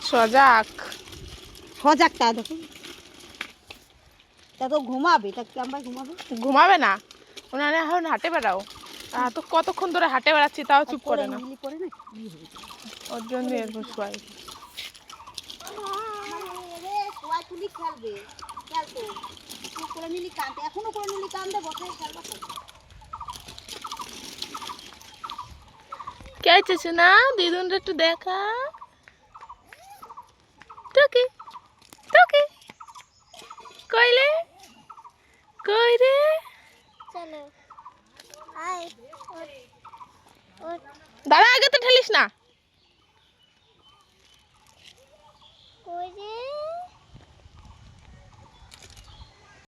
সজাগ সজাগ তা দেখো, তা তো ঘুমাবে, তা কেমন ঘুমাবে? ঘুমাবে না, ওনারা এখন হাঁটে বেড়াও। তো কতক্ষণ ধরে হাঁটে বেড়াচ্ছি তাও চুপ করে না, ওর জন্য এরকম শোয়াই। কে চাইছে না দিদুনটা একটু দেখা। টুকি টুকি কইলে কই রে, দাঁড়া আগে তো ঠেলিস না।